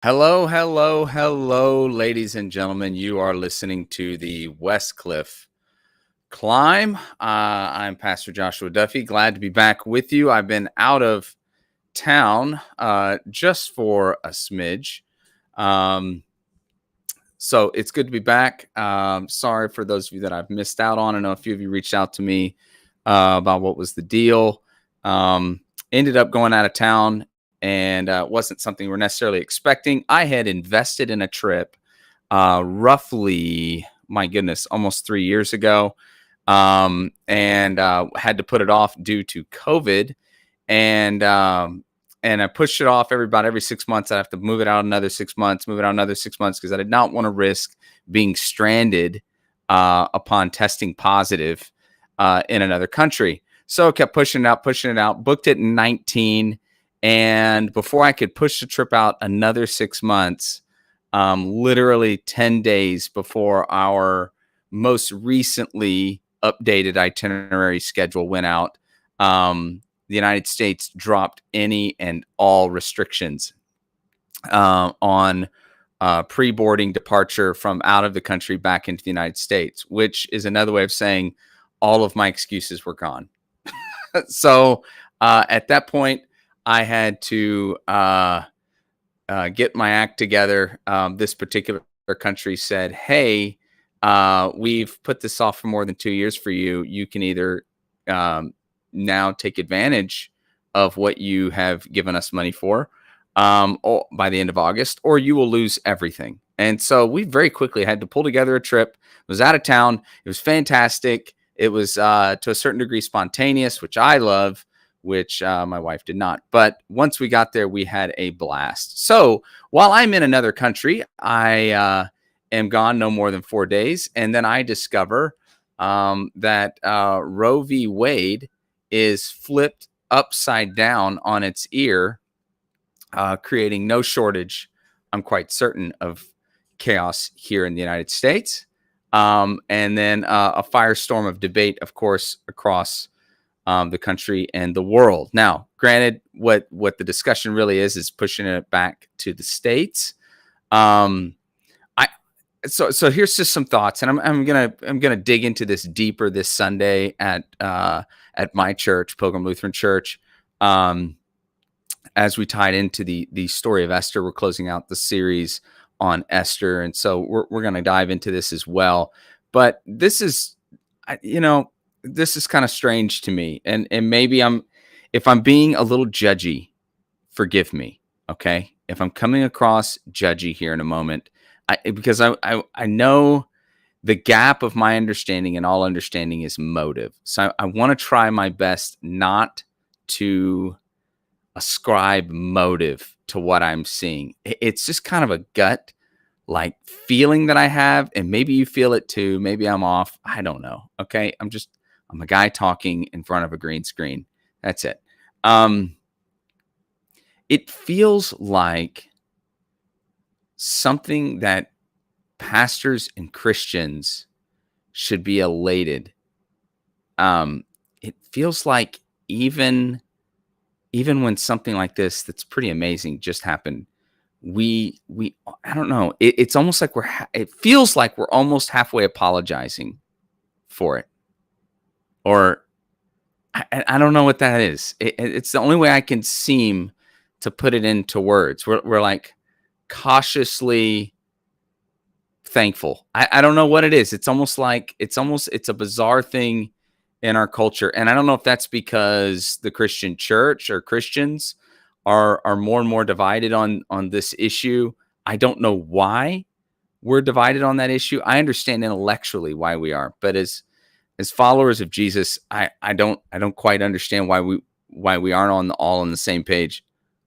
Hello, hello, hello, ladies and gentlemen. You are listening to the Westcliffe Climb. I'm Pastor Joshua Duffy. Glad to be back with you. I've been out of town just for a smidge. Um, so it's good to be back. Sorry for those of you that I've missed out on. I know a few of you reached out to me about what was the deal. Ended up going out of town and wasn't something we're necessarily expecting. I had invested in a trip roughly, my goodness, almost 3 years ago, and had to put it off due to COVID. And I pushed it off every 6 months. I have to move it out another 6 months, move it out another 6 months because I did not want to risk being stranded upon testing positive in another country. So I kept pushing it out, booked it in 19. And before I could push the trip out another 6 months, literally 10 days before our most recently updated itinerary schedule went out, the United States dropped any and all restrictions on pre-boarding departure from out of the country back into the United States, which is another way of saying all of my excuses were gone. So at that point, I had to get my act together. This particular country said, hey, we've put this off for more than 2 years for you. You can either now take advantage of what you have given us money for or by the end of August, or you will lose everything. And so we very quickly had to pull together a trip. It was out of town. It was fantastic. It was to a certain degree spontaneous, which I love, which my wife did not. But once we got there, we had a blast. So while I'm in another country, I am gone no more than 4 days. And then I discover that Roe v. Wade is flipped upside down on its ear, creating no shortage, I'm quite certain, of chaos here in the United States. And then a firestorm of debate, of course, across the country and the world. Now, granted, what the discussion really is pushing it back to the states. So here's just some thoughts, and I'm gonna dig into this deeper this Sunday at my church, Pilgrim Lutheran Church, as we tied into the story of Esther. We're closing out the series on Esther, and so we're gonna dive into this as well. But this is, this is kind of strange to me, and maybe if I'm being a little judgy, forgive me, okay? If I'm coming across judgy here in a moment. Because I know the gap of my understanding and all understanding is motive. So I want to try my best not to ascribe motive to what I'm seeing. It's just kind of a gut like feeling that I have, and maybe you feel it too. Maybe I'm off. I don't know. Okay. I'm a guy talking in front of a green screen. That's it. It feels like something that pastors and Christians should be elated. It feels like even when something like this, that's pretty amazing, just happened, we I don't know. It's almost like it feels like we're almost halfway apologizing for it, or I don't know what that is. It's the only way I can seem to put it into words. We're like cautiously thankful. I don't know what it is. It's a bizarre thing in our culture. And I don't know if that's because the Christian church or Christians are more and more divided on this issue. I don't know why we're divided on that issue. I understand intellectually why we are, but as followers of Jesus, I don't quite understand why we aren't all on the same page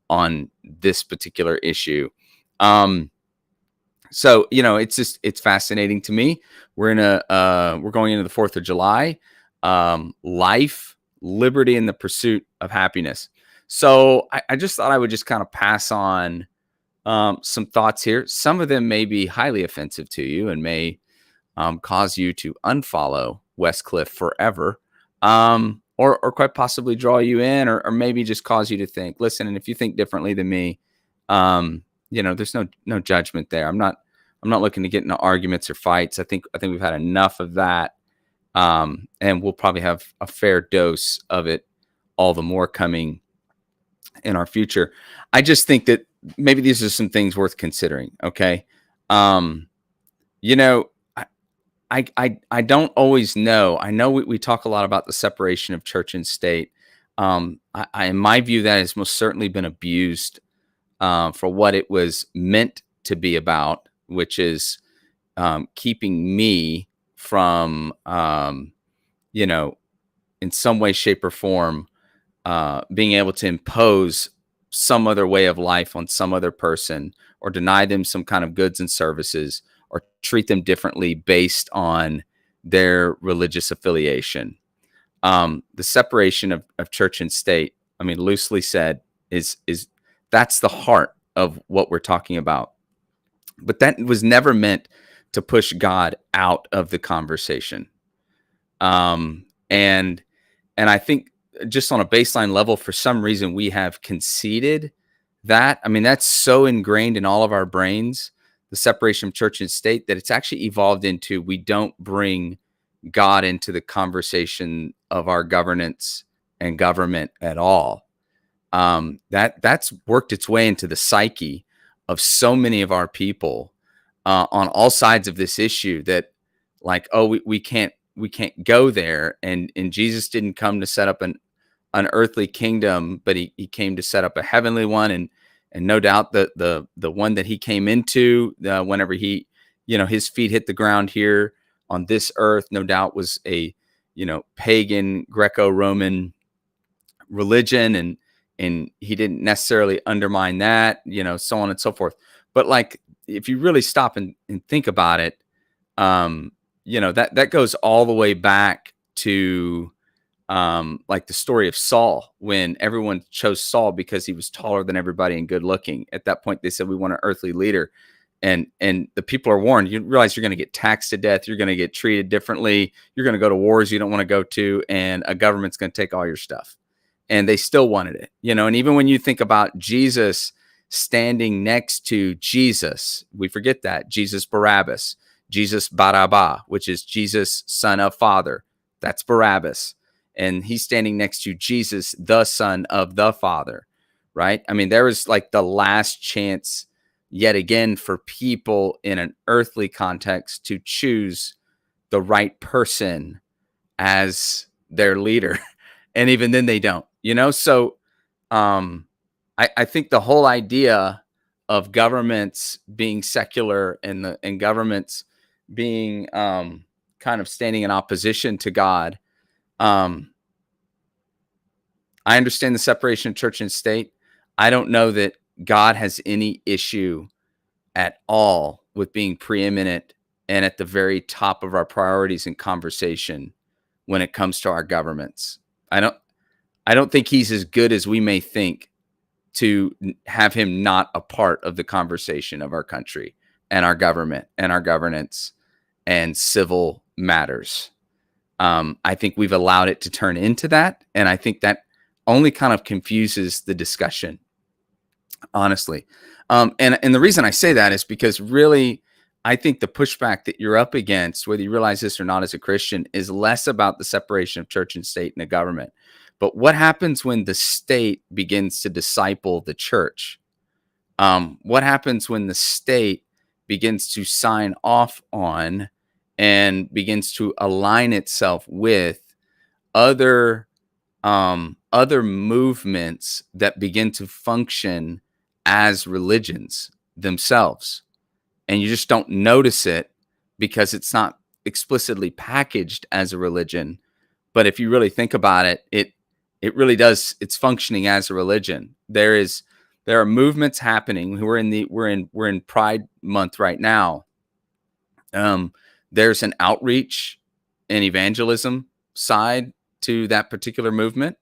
on this particular issue. So, it's fascinating to me. We're going into the 4th of July, life, liberty, and the pursuit of happiness. So I just thought I would just kind of pass on some thoughts here. Some of them may be highly offensive to you and may cause you to unfollow Westcliffe forever, or quite possibly draw you in, or maybe just cause you to think, listen, and if you think differently than me, there's no judgment there. I'm not looking to get into arguments or fights. I think we've had enough of that. And we'll probably have a fair dose of it all the more coming in our future. I just think that maybe these are some things worth considering. Okay. Um, you know, I don't always know. I know we talk a lot about the separation of church and state. In my view, that has most certainly been abused for what it was meant to be about, which is keeping me from, you know, in some way, shape, or form, being able to impose some other way of life on some other person, or deny them some kind of goods and services, or treat them differently based on their religious affiliation. The separation of church and state, I mean, loosely said, is that's the heart of what we're talking about. But that was never meant to push God out of the conversation. Um, and and I think just on a baseline level, for some reason, we have conceded that. I mean, that's so ingrained in all of our brains, the separation of church and state, that it's actually evolved into, we don't bring God into the conversation of our governance and government at all. That's worked its way into the psyche of so many of our people on all sides of this issue, that, like, oh, we can't go there, and Jesus didn't come to set up an earthly kingdom, but he came to set up a heavenly one. And no doubt the one that he came into, whenever he, his feet hit the ground here on this earth, no doubt was a, pagan Greco-Roman religion, and he didn't necessarily undermine that, so on and so forth. But, like, if you really stop and think about it, that goes all the way back to, like, the story of Saul, when everyone chose Saul because he was taller than everybody and good looking. At that point, they said, we want an earthly leader. And the people are warned. You realize you're going to get taxed to death. You're going to get treated differently. You're going to go to wars you don't want to go to, and a government's going to take all your stuff. And they still wanted it, and even when you think about Jesus standing next to Jesus, we forget that Jesus Barabbas, Jesus Barabba, which is Jesus, son of Father. That's Barabbas. And he's standing next to Jesus, the son of the Father, right? I mean, there was, like, the last chance yet again for people in an earthly context to choose the right person as their leader. And even then they don't, So I think the whole idea of governments being secular, and governments being kind of standing in opposition to God. I understand the separation of church and state. I don't know that God has any issue at all with being preeminent and at the very top of our priorities and conversation when it comes to our governments. I don't think he's as good as we may think to have him not a part of the conversation of our country and our government and our governance and civil matters. I think we've allowed it to turn into that. And I think that only kind of confuses the discussion, honestly. And the reason I say that is because, really, I think the pushback that you're up against, whether you realize this or not as a Christian, is less about the separation of church and state and the government. But what happens when the state begins to disciple the church? What happens when the state begins to sign off on and begins to align itself with other movements that begin to function as religions themselves? And you just don't notice it because it's not explicitly packaged as a religion. But if you really think about it, it really does. It's functioning as a religion. There are movements happening. We're in Pride Month right now. There's an outreach and evangelism side to that particular movement.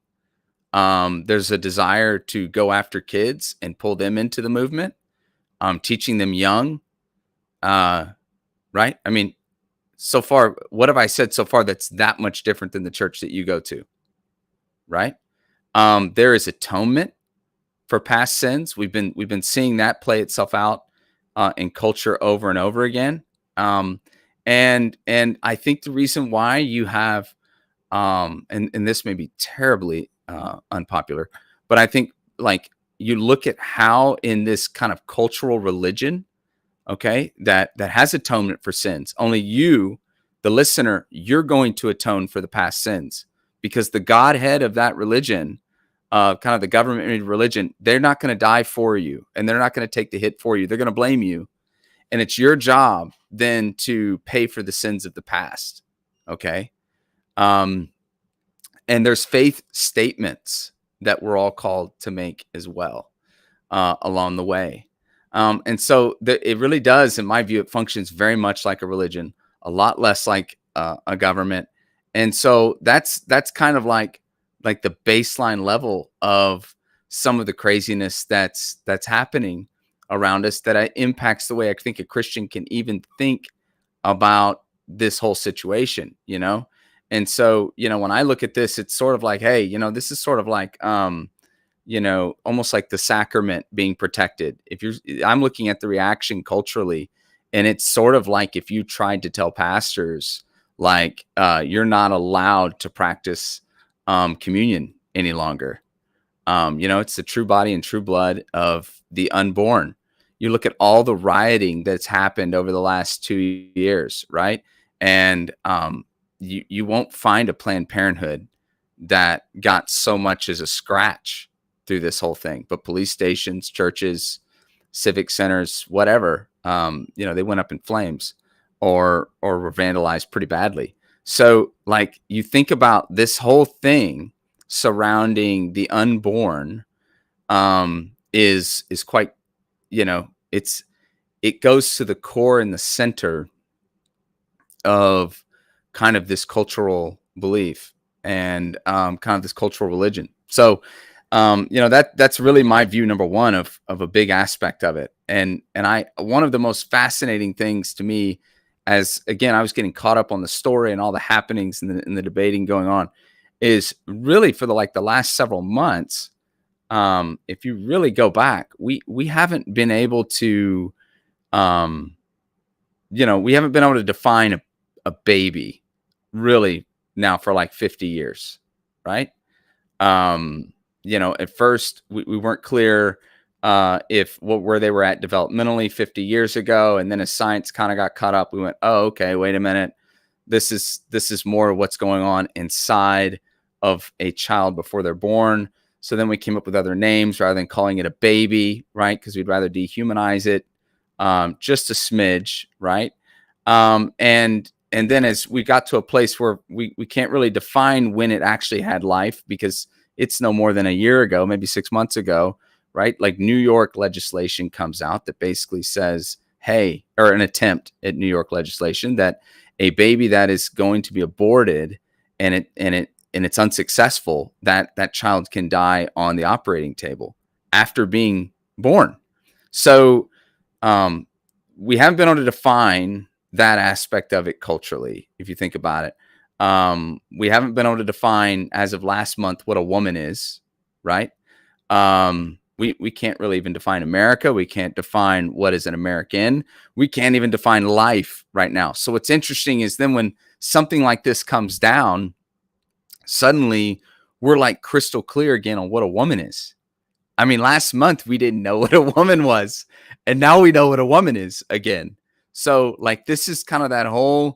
There's a desire to go after kids and pull them into the movement, teaching them young. Right? I mean, so far, what have I said so far that's that much different than the church that you go to? Right? There is atonement for past sins. We've been seeing that play itself out in culture over and over again. Um, and I think the reason why you have and this may be terribly unpopular, but I think like you look at how in this kind of cultural religion, okay, that has atonement for sins. Only you, the listener, you're going to atone for the past sins because the Godhead of that religion, kind of the government religion, they're not going to die for you and they're not going to take the hit for you. They're going to blame you. And it's your job then to pay for the sins of the past. Okay. Um, and there's faith statements that we're all called to make as well along the way. And so it really does, in my view, it functions very much like a religion, a lot less like a government. And so that's kind of like the baseline level of some of the craziness that's happening around us that impacts the way I think a Christian can even think about this whole situation, you know? And so, when I look at this, it's sort of like, hey, this is sort of like, almost like the sacrament being protected. I'm looking at the reaction culturally, and it's sort of like if you tried to tell pastors, like, you're not allowed to practice communion any longer. It's the true body and true blood of the unborn. You look at all the rioting that's happened over the last 2 years, right? And you won't find a Planned Parenthood that got so much as a scratch through this whole thing. But police stations, churches, civic centers, whatever, they went up in flames or were vandalized pretty badly. So, like, you think about this whole thing surrounding the unborn, is quite, it goes to the core and the center of kind of this cultural belief and kind of this cultural religion. So, that's really my view, number one, of a big aspect of it. And one of the most fascinating things to me, as again, I was getting caught up on the story and all the happenings and the debating going on, is really for the last several months. If you really go back, we haven't been able to, we haven't been able to define a baby really now for like 50 years, right? At first we weren't clear where they were at developmentally 50 years ago, and then as science kind of got caught up, we went, oh, okay, wait a minute, this is more what's going on inside of a child before they're born. So then we came up with other names rather than calling it a baby, right? Because we'd rather dehumanize it just a smidge, right? And then as we got to a place where we can't really define when it actually had life, because it's no more than a year ago, maybe 6 months ago, right? Like New York legislation comes out that basically says, hey, or an attempt at New York legislation that a baby that is going to be aborted and it's unsuccessful, that child can die on the operating table after being born. So we haven't been able to define that aspect of it culturally, if you think about it. We haven't been able to define, as of last month, what a woman is, right? We can't really even define America. We can't define what is an American. We can't even define life right now. So what's interesting is then when something like this comes down, suddenly we're like crystal clear again on what a woman is. I mean, last month we didn't know what a woman was, and now we know what a woman is again. So like, this is kind of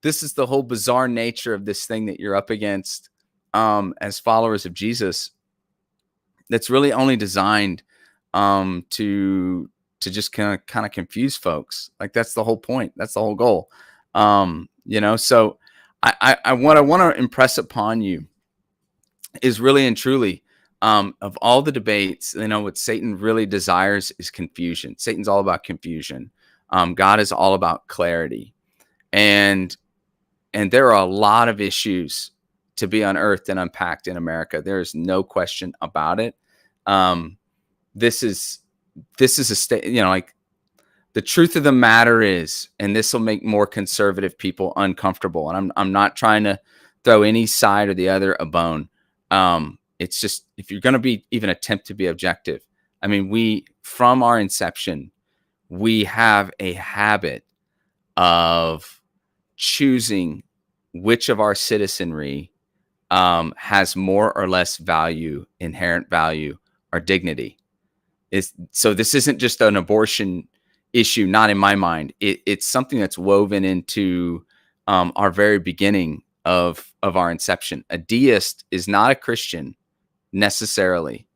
this is the whole bizarre nature of this thing that you're up against as followers of Jesus. That's really only designed to just kind of confuse folks. Like, that's the whole point. That's the whole goal. So I want to impress upon you is really and truly, of all the debates, what Satan really desires is confusion. Satan's all about confusion. God is all about clarity. And there are a lot of issues to be unearthed and unpacked in America. There is no question about it. This is a state, like, the truth of the matter is, and this will make more conservative people uncomfortable. And I'm not trying to throw any side or the other a bone. It's just, if you're going to be even attempt to be objective, I mean, we, from our inception, we have a habit of choosing which of our citizenry has more or less value, inherent value, or dignity. So this isn't just an abortion issue, not in my mind. It's something that's woven into our very beginning of our inception. A deist is not a Christian necessarily,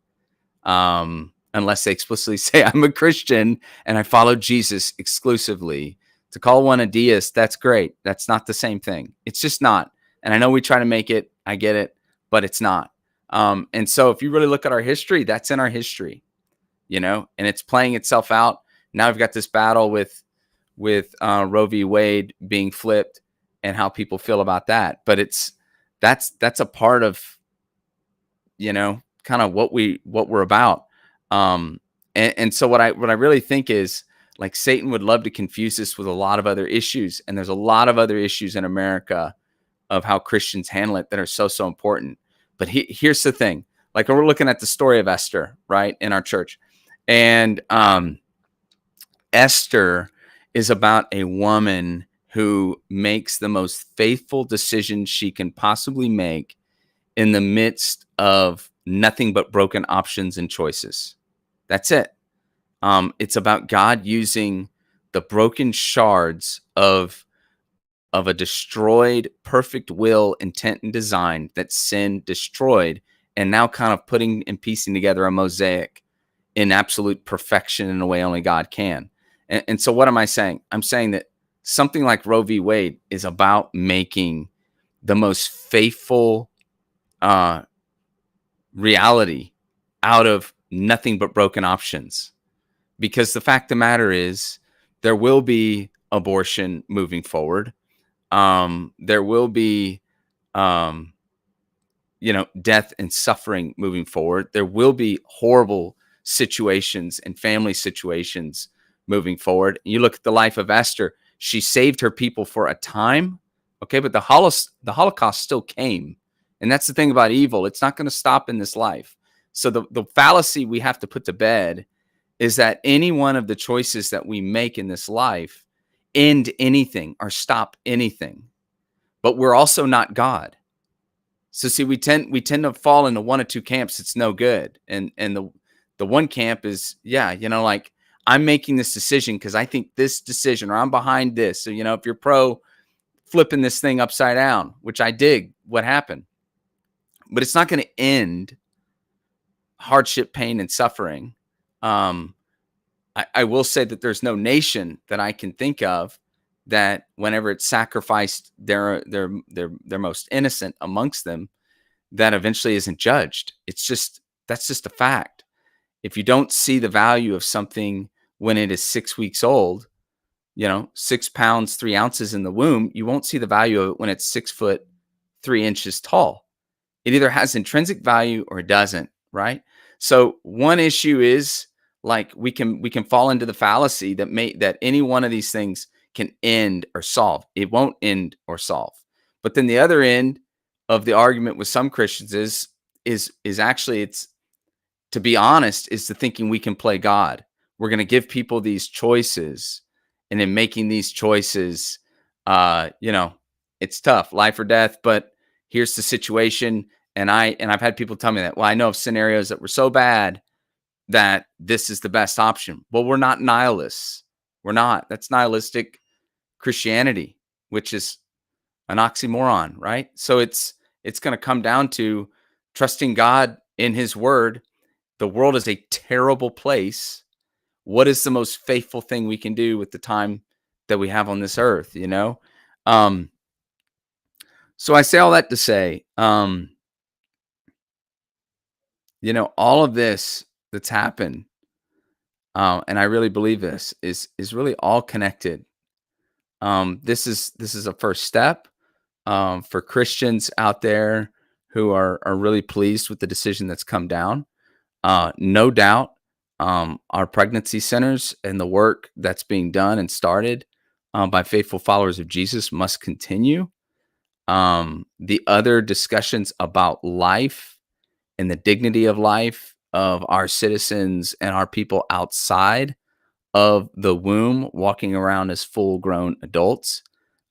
unless they explicitly say, I'm a Christian and I follow Jesus exclusively. To call one a deist, that's great. That's not the same thing. It's just not. And I know we try to make it, I get it, but it's not. And so if you really look at our history, that's in our history, and it's playing itself out. Now we've got this battle with Roe v. Wade being flipped and how people feel about that. But that's a part of, kind of what we're about. And so what I really think is, like, Satan would love to confuse us with a lot of other issues. And there's a lot of other issues in America of how Christians handle it that are so important. But here's the thing, like, we're looking at the story of Esther, right, in our church. And Esther is about a woman who makes the most faithful decision she can possibly make in the midst of nothing but broken options and choices. That's it. It's about God using the broken shards of a destroyed perfect will, intent, and design that sin destroyed, and now kind of putting and piecing together a mosaic in absolute perfection in a way only God can. And so what am I saying? I'm saying that something like Roe v. Wade is about making the most faithful reality out of nothing but broken options. Because the fact of the matter is, there will be abortion moving forward. There will be, death and suffering moving forward. There will be horrible situations and family situations moving forward. You look at the life of Esther. She saved her people for a time, okay, but the Holocaust still came. And that's the thing about evil. It's not going to stop in this life. So the fallacy we have to put to bed is that any one of the choices that we make in this life end anything or stop anything. But we're also not God. So see, we tend to fall into one of two camps. It's no good. And the one camp is, like, I'm making this decision because I think this decision, or I'm behind this. So, if you're pro flipping this thing upside down, which I dig what happened, but it's not going to end hardship, pain, and suffering. I will say that there's no nation that I can think of that, whenever it sacrificed their most innocent amongst them, that eventually isn't judged. That's just a fact. If you don't see the value of something when it is 6 weeks old, 6 pounds, 3 ounces in the womb, you won't see the value of it when it's 6 foot, 3 inches tall. It either has intrinsic value or it doesn't, right? So one issue is, like, we can fall into the fallacy that any one of these things can end or solve. It won't end or solve. But then the other end of the argument with some Christians is actually, it's, to be honest, is the thinking we can play God. We're going to give people these choices, and in making these choices, it's tough, life or death. But here's the situation, and I've had people tell me that. Well, I know of scenarios that were so bad that this is the best option. Well, we're not nihilists. We're not. That's nihilistic Christianity, which is an oxymoron, right? So it's going to come down to trusting God in his word. The world is a terrible place. What is the most faithful thing we can do with the time that we have on this earth, So I say all that to say, all of this that's happened, and I really believe this is really all connected. This is a first step for Christians out there who are really pleased with the decision that's come down. No doubt, our pregnancy centers and the work that's being done and started by faithful followers of Jesus must continue. The other discussions about life and the dignity of life of our citizens and our people outside of the womb, walking around as full grown adults,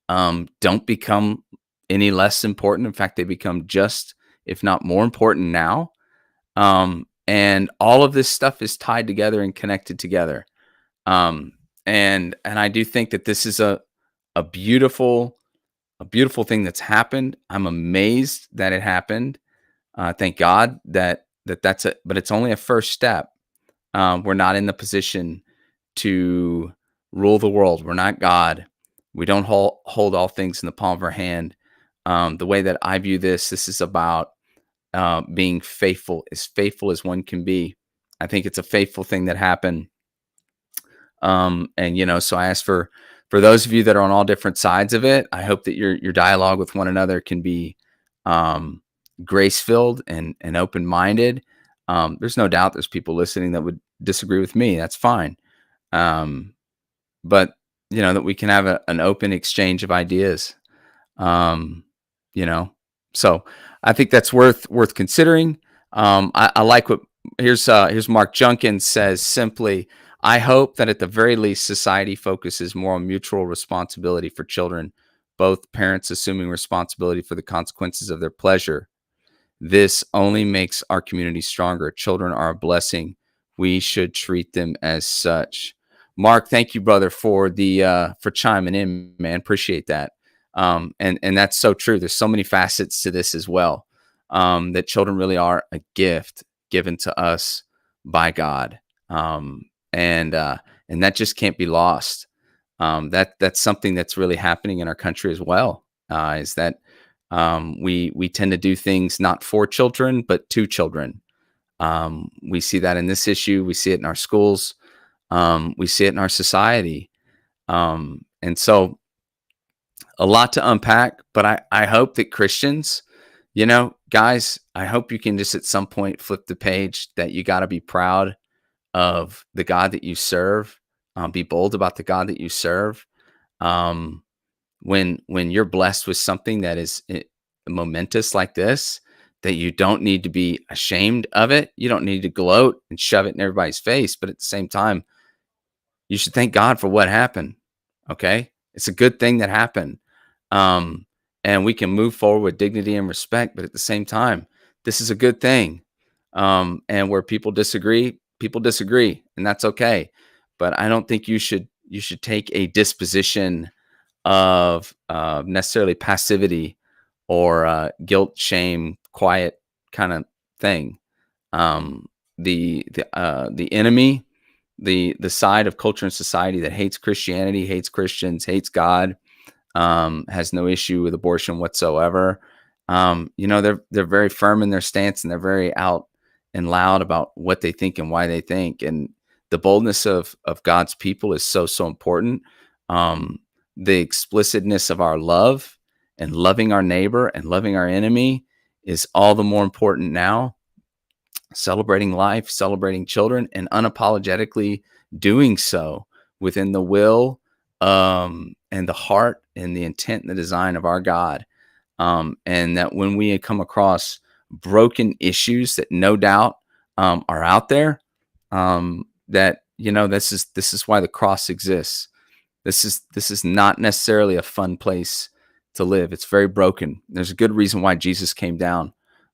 don't become any less important. In fact, they become just, if not more important now. And all of this stuff is tied together and connected together. Um, and I do think that this is a beautiful a beautiful thing that's happened. I'm amazed that it happened. Thank God that's it, but it's only a first step. We're not in the position to rule the world. We're not God. We don't hold all things in the palm of our hand. The way that I view this is about being faithful as one can be. I think it's a faithful thing that happened. And so I ask for those of you that are on all different sides of it. I hope that your dialogue with one another can be um, grace filled and open minded. There's no doubt there's people listening that would disagree with me. That's fine. Um, but that we can have an open exchange of ideas. Um, you know, so I think that's worth considering. I like what here's Mark Junkins says simply. I hope that at the very least, society focuses more on mutual responsibility for children, both parents assuming responsibility for the consequences of their pleasure. This only makes our community stronger. Children are a blessing. We should treat them as such. Mark, thank you, brother, for chiming in, man. Appreciate that. And that's so true. There's so many facets to this as well. That children really are a gift given to us by God. And that just can't be lost. That's something that's really happening in our country as well. Is that we tend to do things not for children, but to children. We see that in this issue. We see it in our schools. We see it in our society. And so a lot to unpack, but I hope that Christians, guys, I hope you can just at some point flip the page that you got to be proud of the God that you serve. Be bold about the God that you serve. Um, when you're blessed with something that is momentous like this, that you don't need to be ashamed of it. You don't need to gloat and shove it in everybody's face. But at the same time, you should thank God for what happened. Okay. It's a good thing that happened. Um, and we can move forward with dignity and respect. But at the same time, this is a good thing. And where people disagree, and that's okay. But I don't think you should take a disposition of necessarily passivity or guilt, shame, quiet kind of thing. The enemy, the side of culture and society that hates Christianity, hates Christians, hates God, has no issue with abortion whatsoever. They're very firm in their stance, and they're very out and loud about what they think and why they think. And the boldness of God's people is so important. The explicitness of our love and loving our neighbor and loving our enemy is all the more important now. Celebrating life, celebrating children, and unapologetically doing so within the will and the heart and the intent and the design of our God. And that when we come across broken issues that no doubt are out there, that this is why the cross exists. This is not necessarily a fun place to live. It's very broken. There's a good reason why Jesus came down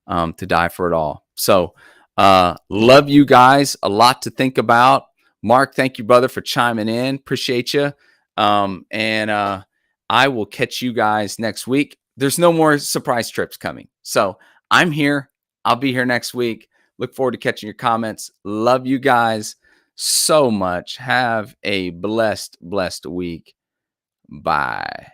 to die for it all. So love you guys. A lot to think about. Mark, thank you, brother, for chiming in. Appreciate you. And I will catch you guys next week. There's no more surprise trips coming. So I'm here. I'll be here next week. Look forward to catching your comments. Love you guys so much. Have a blessed week. Bye.